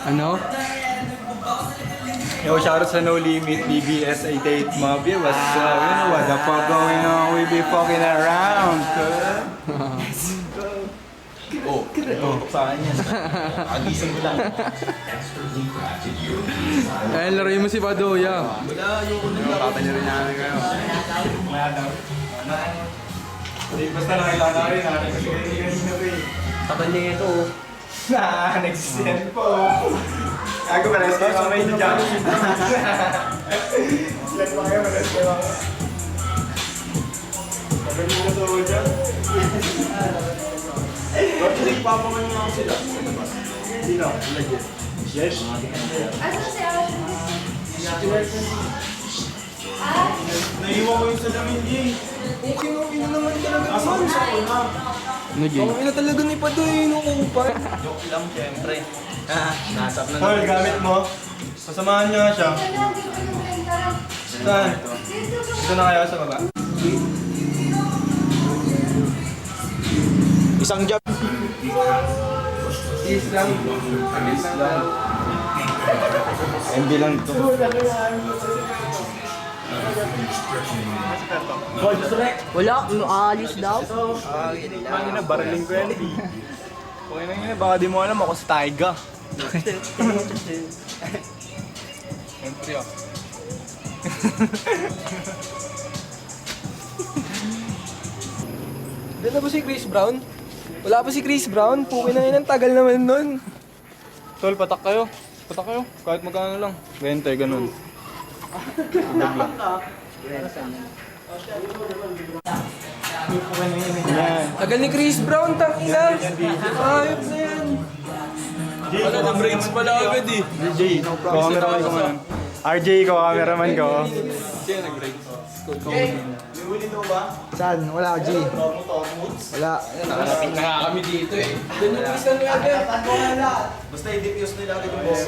Ano? Yo, shoutout sa No Limit, BBS 88 Mafia. What's up? You know what the fuck going on? We be fucking around, sa akin yan. Agising ko lang. Eh, laruin mo si Padoya. Wala, yung papalirin namin kayo. Wala daw. Basta nakita namin natin kasi kanina pa eh. Tagal niya ito. Nagsisend po. Ako pa rin sa may dyan. Send pa kayo, malas kayo. Tagal mo na ito dyan. Bakit nagpapaman nga sila? Sino? Yes? Ano siya? Naiwan ko yung salamin niya eh. Okay na naman talaga. Asa ko sa una? Ano, Jay? Okay na talaga ni Padoy nung upan. Joke lang, syempre. Nasap na Tol, gamit mo. Pasamahan niya nga siya. Saan? Dito na kayo sa baba. Isang job. Is lang. Is lang. MB lang to. Wala, aalis daw. Ano na, baraling ko yan. Okay na yun, baka di mo alam ako si Taiga. Siyempre ah. Dala ba si Chris Brown? Wala pa si Chris Brown? Puki na yun, ang tagal naman nun. Tol, patak kayo. Patak kayo. Kahit magkano lang. 20, ganun. Dag lang. Yan. Tagal ni Chris Brown, tangina. Ayop na yan. Wala na brains pala agad eh. RJ, cameraman ko man. RJ, ko cameraman ko. Siya nag-break. Saan? Wala, G. Wala. Nakalapit na nga kami dito eh. Isang agad. Basta i-diffuse nila agad yung boss.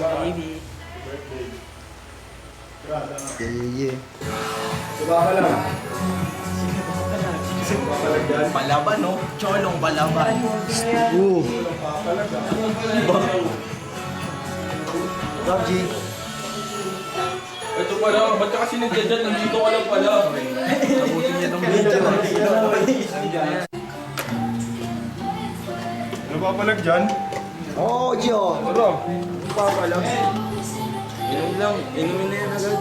Yeah. Diba ka lang? Palaban, no? Cholong palaban. G. Ito pala, ba't ka kasi nagdadyan? Nandito ka lang pala. Abutin niya ng video. Ano ba palag dyan? Oo, G, oh. Ano? Inumin na yan agad.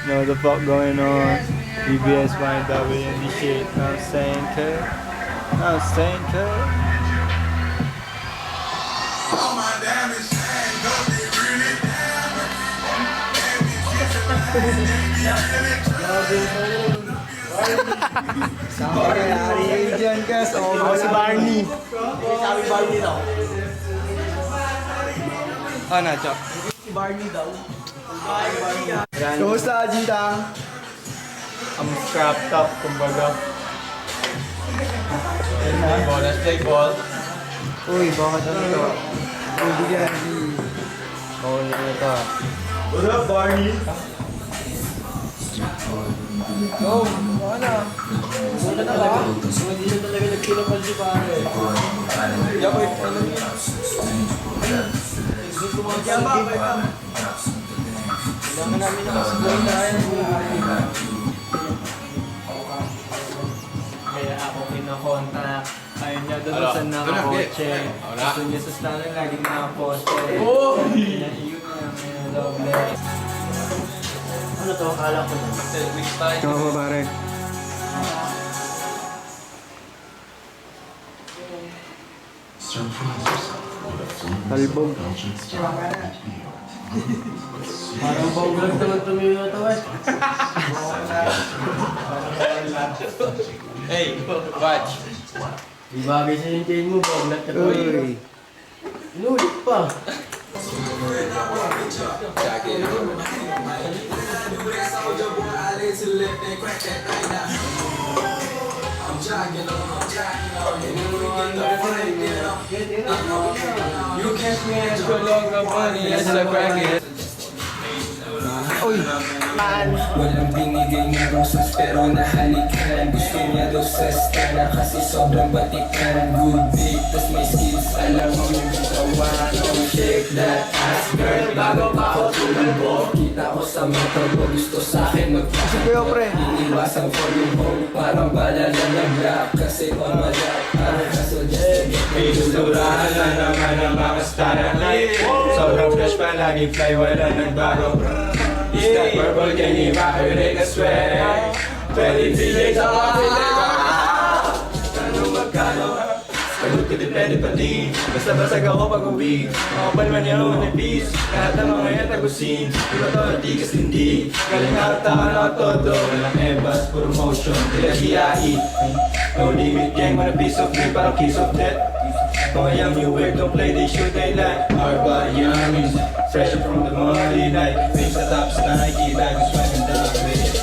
Know what the fuck going on? BBS find out we in this shit. Know what I'm saying, kid? Know what I'm saying, kid? All my diamonds shine, cause they really Sama ka yari dyan, kas. Ako si Barney. Sabi Barney daw. Ano, Chop? Si Barney daw. Kumusta, Jita? I'm strapped up, kumbaga. Let's play ball. Uy, bakit ano to? Uy, bigyan, G. Bawal na ito. What up, Barney? Go, baka na. Baka na ba? Hindi na talaga nagkilapal si pare. Yako, ano yun? Kailangan namin nakasiguro na yan. Kaya ako pinakontak. Ayaw niya doon sa nakakotse. Gusto niya sa stanner, laging nakaposte. Oh! Yun na, may doble. Ano to? Akala ko na. Ikaw ba, pare? Talbog. Parang bawag naman tumiyo ito eh. Hey, watch. Di bagay sa yung chain mo, bawag na ito eh. Inulit pa. You catch me at your longer money as I crack it. Uy! Walang binigay na rosas pero nahalikan. Gusto niya daw sa stana kasi sobrang batikan. Good dick, tas may skills, alam mo yung gawa. tumalbo. Kita ko sa metro ko, gusto sa'kin magpapakot. Iniwasan ko yung home, parang bala na nag-rap. Kasi on my lap, parang kaso just to get me to the Surahan na naman ang mga starlight. Sobrang fresh pa, laging fly, wala nagbago. Is that purple, can you evaporate the sweat? 23 days ang mapilay. Tanong magkano? Sagot ko depende pa din. Basta basag ako pag-uwi. Makapal man yan ako manipis. Lahat ng mga yan tagusin. Iba to, natigas hindi. Galing nakatakan ako todo. Walang ebas, puro motion. Tila GIE. No limit gang, man a piece of me, parang kiss of death. Mga young new wave, don't play, they shoot, they like. Our body youngins, fresh from the money night. Face the tops, Nike, bag is swagging down with it.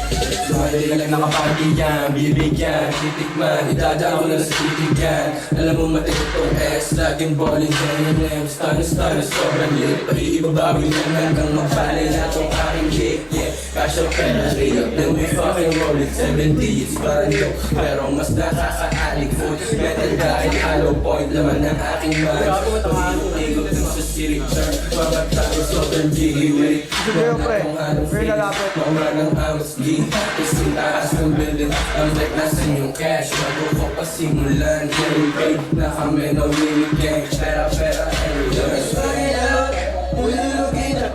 Sumadali lang nakapati yan, bibigyan, titikman, idadaan ko lang sa titigan. Alam mo matindi tong S, laging balling, M&M, stun, sobrang lit. Pag-iibabawin yan hanggang magbalay na tong aking kick, yeah. Cash up pera, straight up, then we fucking roll it. 70, it's parang joke, pero mas nakaka-alig food. Metal dahil hollow point, laman ng aking mind. Pag-iikot dun sa city turn, mga tayo sobrang jiggy with it. Sige, pre. Pre, lalapit. Maura ng amas G, isang taas ng building. Ang like nasan yung cash, bago ko pasimulan. Getting paid na kami, no limit gang. Pera, every day. Swag it out, ululukin na.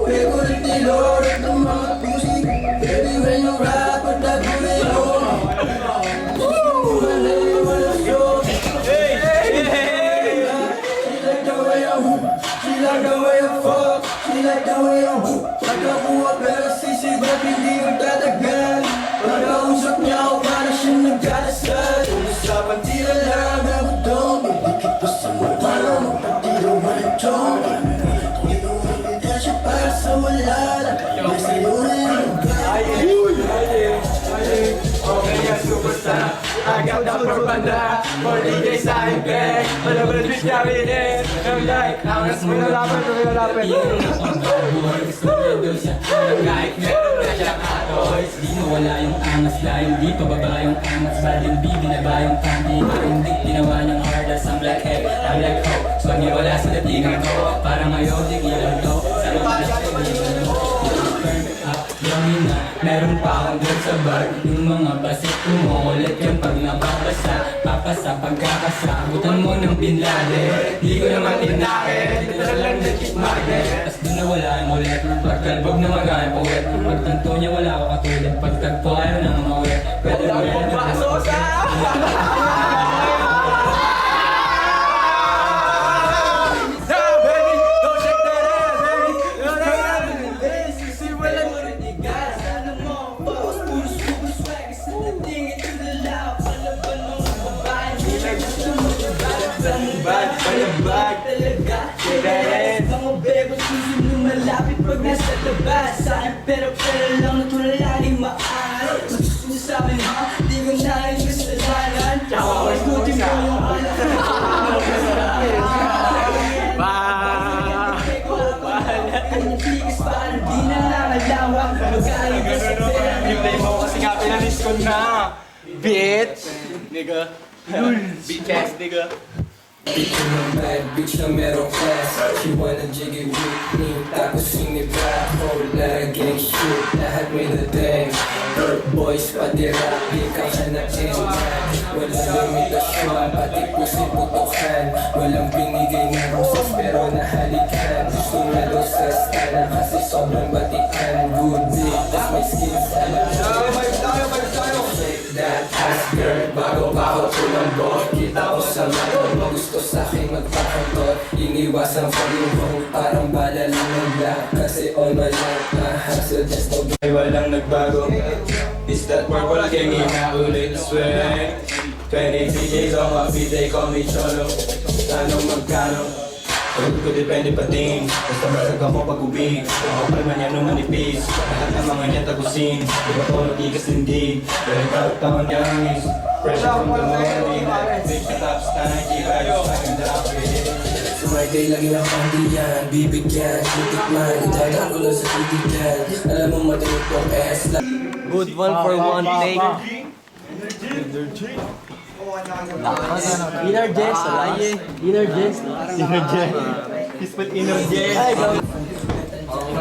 Pego rin tilor at ng mga music. Baby, when you rap, pagdagulit ako. Wala show. She like the way I fuck, she like the way I hoop. Nagkakuha pero sisigap hindi magtatagal. Pagkausap niya ako para siyang nagkalasal. Usapan tira lang ako doon. Magdikit pa sa mukha na magpatiro malachong. Hindi siya para sa wala lang. May sa'yo rin ang Okay, nga superstar. Agad na propaganda. For DJ sa aking bag. Malabal bitch namin eh. I'm like, angas mo na lapit. kahit meron na siyang atoys. Di nawala yung angas dahil di pababa yung angas. Baling B, binaba yung panty. Hindi ginawa niyang hard as ang blackhead. I'm like, oh, swag niya wala sa datingan ko. Parang ngayon, di gilan ko. Sa mga turn up, yung na. Meron pa akong doon sa bar. Yung mga basit kumulit yung pag nababasa. Papasa pagkakasabutan mo ng Bin Laden. Di ko naman tinake, dito na lang nagkit magnet. Tas doon nawala yung ulit. Pagkalbog na magayang puwet. Pagtanto niya wala ako katulad. Pagtagpo ayaw nang mawit. Pwede mo yan na basosa. Pag nasa labas sa'kin pero lang natural laging maaari. Gusto sa amin ha, di ko na yung kasalanan. Pagkutin mo yung anak kanyang tigas parang di na nangalawang. Magaling ka sa pera. Yung play mo kasi nga pinalis ko na. Bitch! Nigga. Bitch ass nigga. Bitch na bad, bitch na merong class. She wanna jiggy with me. Tapos sinibak ko, laging shoot. Lahat may dating. Dirt boys, pati rap, di ka ka na intact. Walang limitasyon, pati pusi putukan. Walang binigay na roses pero nahalikan. Gusto na daw sa style kasi sobrang batikan. Good dick, that's my skills. Shake that ass girl, bago pa ako tumambo. Kita ko sa mata, gusto sa'kin magpakantot. Iniwasan ko yung home, parang bala lang ng black. Kasi all my life, na-hassle just to be. Ay walang nagbago. Is that purple gang inaulit swag? 23 days on my feet, they call me Cholo. Tanong magkano? Sagot ko depende pa din. Basta basag ako pag-uwi. Makapal man yan nung manipis. Lahat ng mga niya tagusin. Iba ko natigas hindi. Pero taon youngins. Fresh from the morning. Big sa tops, Nike, bag is swagging down with it. Sumakay lang yung pandiyan, bibigyan, titikman, idadaan ko lang sa titigan. Alam mo matindi tong S. Good one for one take. Inner Jess, alaye. Inner Jess. Inner Jess. He's put inner Jess. Ay, go. Ano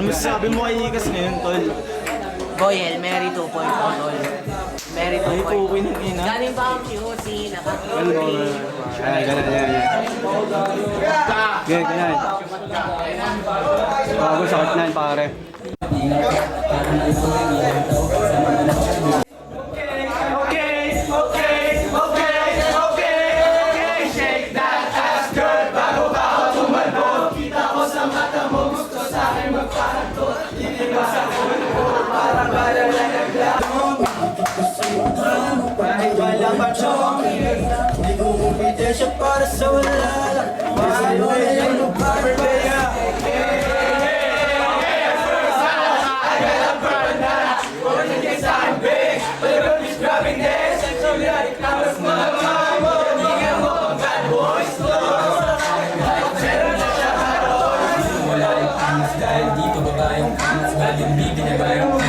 masasabi mo kay Ikas ngayon, tol? Boy, Hail Mary 2.0 tol. Mary 2.0. Ay, pukin ng ina. Galing pa ang QC, Ay, ganun, yan. Ganun. Bago sakit na yun, pare. Kahit wala pa siyang hindi ko kumite siya para sa wala lang. Mahal mo na yung magpapalaya. Wala yung angas dahil dito babayong angas. Baling bibi na bayong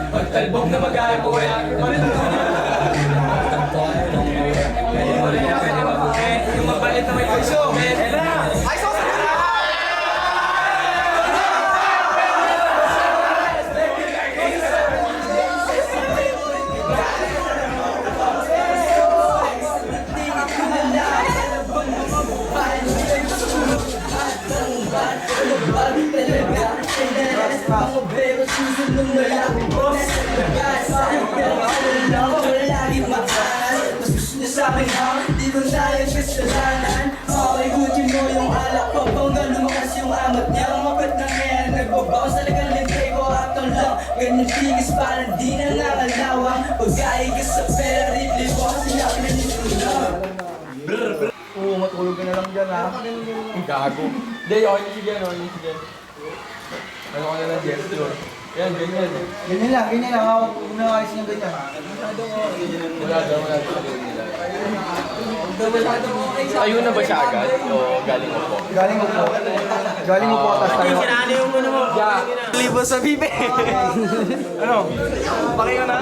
Pagtalbog na mag-aapo ko yan. Yung mabait na may puso. Pero susunod na lang ako sa lagas. Pero ano lang ako lagi mahal. Mas gusto niya sa'kin ha, di ko na yung kasalanan. Okay, gutin mo yung alak ko. Bangga lumakas yung amat niya. Mapat na ngayon, nagbabawas talagang lintay ko. Atong lang, ganyan tigis parang di na nangalawang. Pag-aay ka sa pera, ripli ko kasi nakinig ko lang. Oo, matulog ka na lang dyan, ha? Gago. Hindi, okay na si Jen, okay na si Jen. Ano ka na ng gesture? Yan, ganyan. Ganyan lang. Hawak ko na ayos niya ganyan. Wala daw nila. Ayun na ba siya agad? O galing mo po? Galing mo po, tas tayo. Sinali yung muna mo. Libo sa bibe. Ano? Pakiyo na?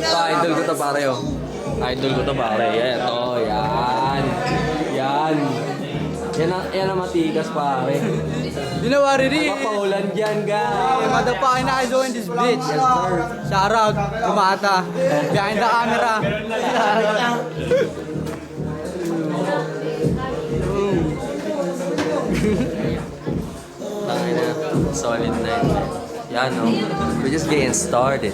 Idol ko to pare, oh. Idol ko to pare. Eto, yan. Yan ang matigas pare. Dinawari rin. Papaulan dyan, guys. Madapakin na kayo in this bitch. Yes, sir. Shoutout, kumata. Behind the camera. Tangin na. Solid na yun. Yan, no? We're just getting started.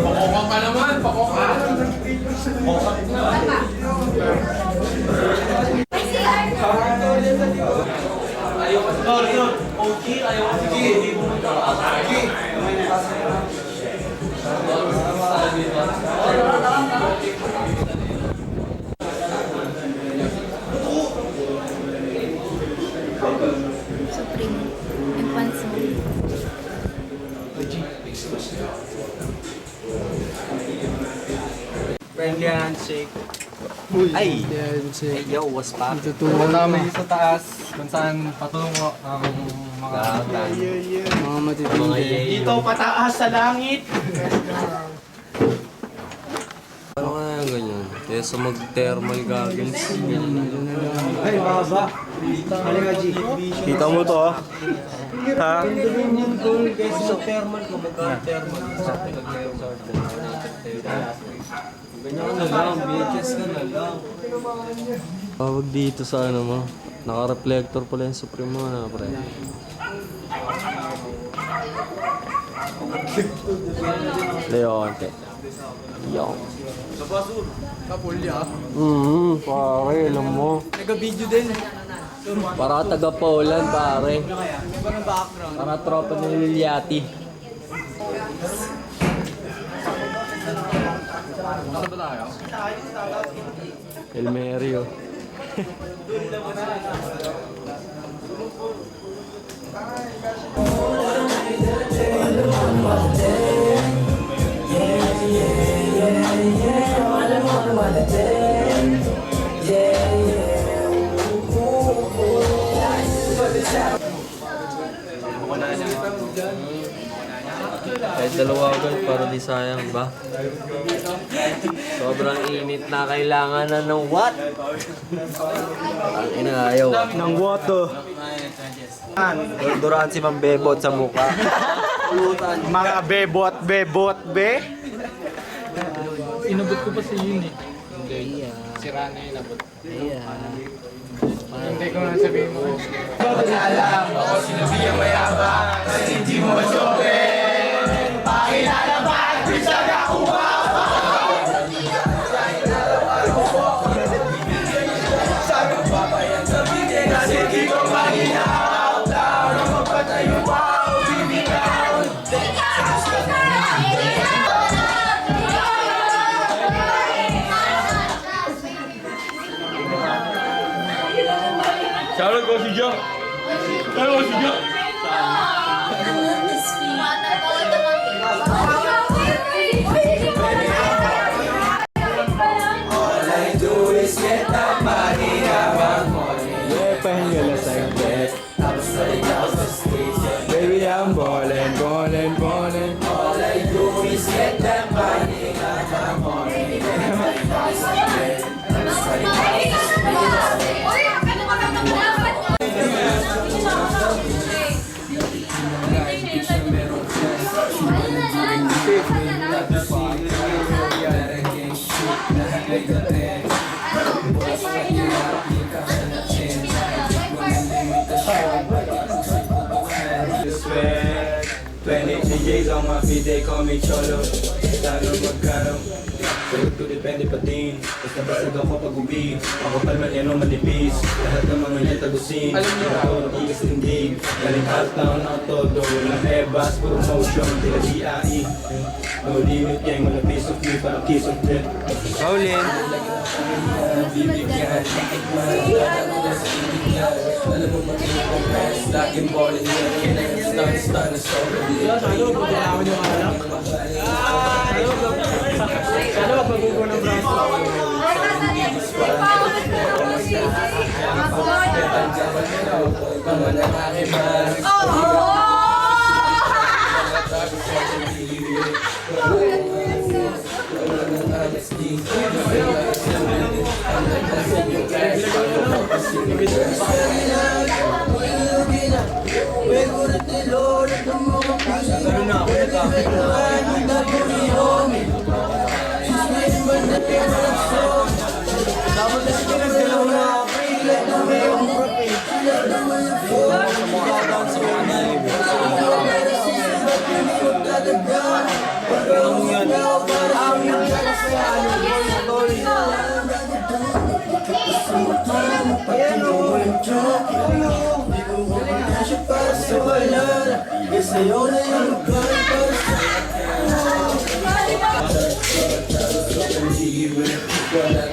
Pakoka pa naman, pakoka. Supreme. Yung panso. Friendly handshake. Ay! Handshake. Yo, what's poppin'? Tutuwa namin sa taas kung saan patungo ang mga matitindi. Mga yay. Dito pataas sa langit. Ano kaya yung ganyan? Kaya sa mag-thermal goggles. Ay, baba. Halika, G. Kita mo to, ah. Ha? Sa thermal ko, magka-thermal. Ganyan ka na lang, BHS ka na lang. Tawag dito sa ano mo. Naka-reflector pala yung Supreme mo na, pre. Leonte. Yo. Kapulya. Pare, alam mo. Nag-video din. Para taga Poland, pare. Para tropa ni Liliati. Saan ba tayo? El Merio. Kahit dalawa agad para di sayang ba? Sobrang init na kailangan na ng what? Ang inaayaw. Ng water. Durduran si Mang Bebot sa mukha. Mga bebot, be. Inabot ko pa sa yun eh. Sira na yun, abot. Hindi ko na sabihin mo. Alam ako sinabiyang mayabang kasi hindi mo masobe. Pakilala ba at bisag ako ba? Sabi ko babayan sa bigay kasi di ko maginaw. Tao na magpatayo pa o bibitaw. Shoutout ko si Jo! Shoutout ko si Jo! All I do is get that money, habang Yeah, pahinga lang sa bed. tapos balik ako sa stage. Baby, I'm ballin', ballin', ballin'. All I do is get that money, habang sweat 20 DJs on my feet, they call me Cholo. Lalo magkano sagot ko depende pa din. Basta basag ako pag-uwi. Ako palman yan o manipis. Lahat ng mga yan tagusin. Ako nag-igas tindig. Galing haltown ako todo. Walang ebas, puro motion. Tila DIE. No limit gang, wala piece of me. Parang kiss of death. Paulin. Bibigyan. Alam mo mag-i-compress. Laging ballin' yun. Kailangan stun na sobrang. Sana wag magugo ng Sa'yo na yung Wala